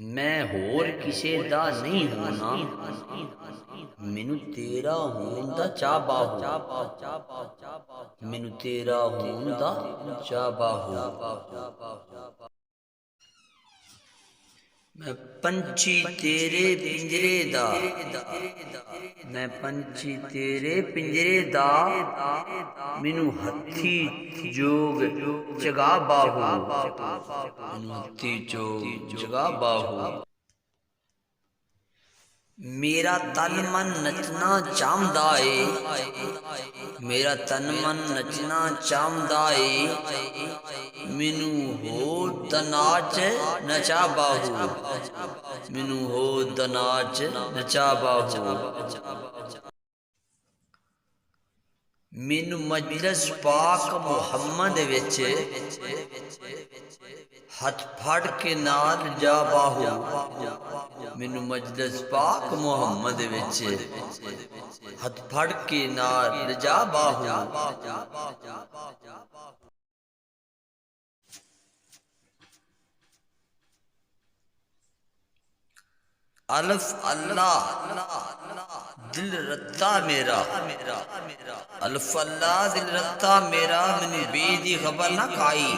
میں ਹੋਰ ਕਿਸੇ ਦਾ ਨਹੀਂ ਹੋਣਾ ਮੈਨੂੰ ਤੇਰਾ ਹੋਣ ਦਾ ਚਾਅ ਬਾਹੂ ਮੈਨੂੰ ਤੇਰਾ ਹੋਣ ਦਾ ਚਾਅ ਬਾਹੂ ਮੈਂ ਪੰਛੀ ਤੇਰੇ ਪਿੰਜਰੇ ਦਾ ਮੈਂ ਪੰਛੀ ਤੇਰੇ ਪਿੰਜਰੇ ਦਾ ਮੈਨੂੰ ਹੱਥੀ ਜੋਗ ਜਗਾ ਬਾਹੂ ਮੈਨੂੰ ਹੱਥੀ ਜੋਗ ਜਗਾ ਬਾਹੂ ਮੇਰਾ ਤਨ ਮਨ ਨੱਚਣਾ ਚਾਹੁੰਦਾ ਏ ਮੇਰਾ ਤਨ ਮਨ ਨੱਚਣਾ ਚਾਹੁੰਦਾ ਏ ਮੈਨੂੰ ਹੋ ਦਾ ਨਾਚ ਨਚਾ ਬਾਹੂ ਮੈਨੂੰ ਹੋ ਦਾ ਨਾਚ ਨਚਾ ਬਾਹੂ ਮੈਨੂੰ ਮਜਲਿਸ ਪਾਕ ਮੁਹੰਮਦ ਵਿੱਚ ਹੱਥ ਫੜ ਕੇ ਨਾਲ ਜਾ ਬਾਹੂ ਮੈਨੂੰ ਮਜਲਿਸ ਪਾਕ ਮੁਹੰਮਦ ਵਿੱਚ ਹੱਥ ਫੜ ਕੇ ਨਾਲ ਜਾ ਬਾਹੂ الف اللہ دل رتا میرا الف اللہ دل رتا میرا مینو بے دی خبر نہ کائی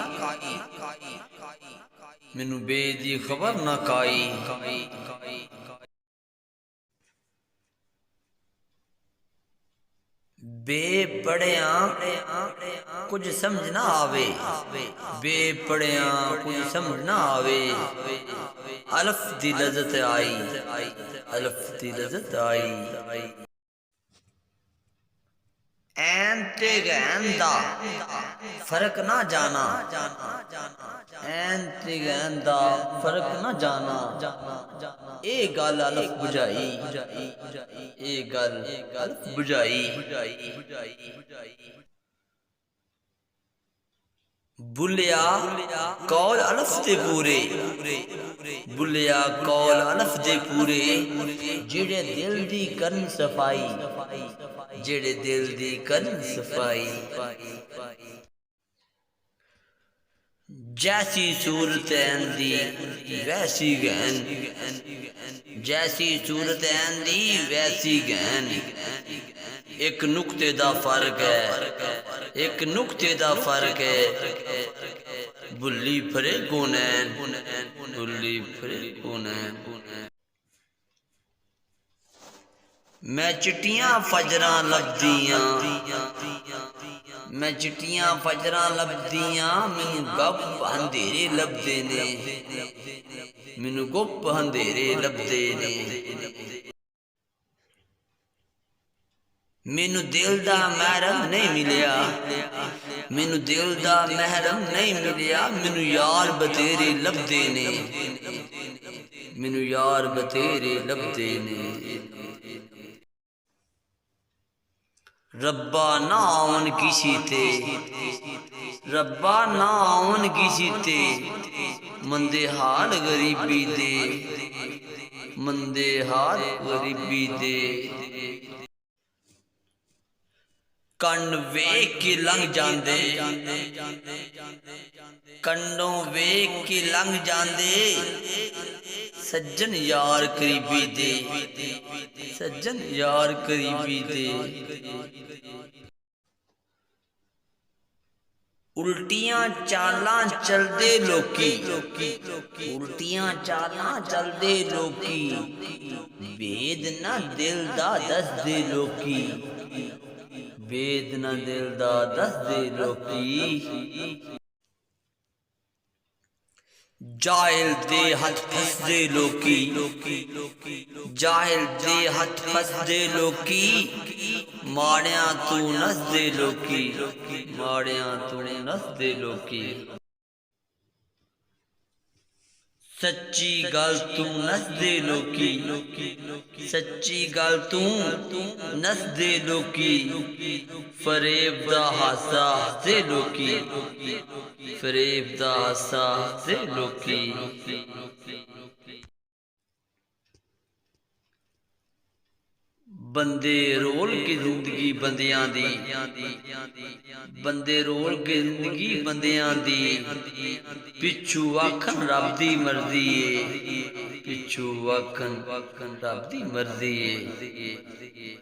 مینو بے دی خبر نہ کائی بے پڑھیاں کچھ سمجھ نہ آوے بے پڑھیاں کچھ سمجھ نہ آوے الف دی لذت آئی الف دی لذت آئی این تے گین دا فرق نہ جانا این تے گین دا فرق نہ جانا اے گل الف بجائی اے گل الف بجائی بلیا قول الف دے پورے بلیا قول الف دے پورے جڑے دل دی کرن صفائی جڑے دل دی کرن صفائی جیسی صورت اندی ویسی گہن جیسی صورت اندی ویسی گہن ایک نقطے دا فرق ہے ایک نقطے دا فرق ہے بلی پھرے گونین بلی پھرے گونین میں چٹیاں فجراں لبدیاں میں چٹیاں فجراں لبدیاں مینو گپ اندھیرے لبدے نے مینو گپ اندھیرے لبدے نے مینو دل دا محرم نہیں ملیا مینو دل دا محرم نہیں ملیا مینو یار بتیرے لبدے نے مینو یار بتیرے لبدے نے ربا نہ آون کسی تے ربا نہ آون کسی تے مندے حال غریبی دے مندے حال غریبی دے کنڈ ویکھ کے لنگ جاندے کنڈوں ویکھ کے لنگ جاندے سجن یار قریبی دے سجن یار قریبی دے الٹیاں چالاں چل دے لوکی الٹیاں چالاں چل دے لوکی بید نہ دل دا دس دے لوکی بید نہ دل دا دس دے لوکی جاہل دے ہاتھ پھس دے لوکی جاہل دے ہاتھ پھس دے لوکی ماڑیاں تو نس دے لوکی ماڑیاں تو نس دے لوکی سچی گل تو نس دے لوکی سچی گل تو نس دے لوکی فریب دا ہاسا دے لوکی فریب دا ہاسا دے لوکی ਬੰਦੇ ਰੋਲ ਕੇ ਜ਼ਿੰਦਗੀ ਬੰਦਿਆਂ ਦੀ, ਬੰਦੇ ਰੋਲ ਕੇ ਜ਼ਿੰਦਗੀ ਬੰਦਿਆਂ ਦੀ, ਪਿੱਛੂ ਆਖਣ ਰੱਬ ਦੀ ਮਰਜ਼ੀ ਏ, ਪਿੱਛੂ ਆਖਣ ਰੱਬ ਦੀ ਮਰਜ਼ੀ ਏ।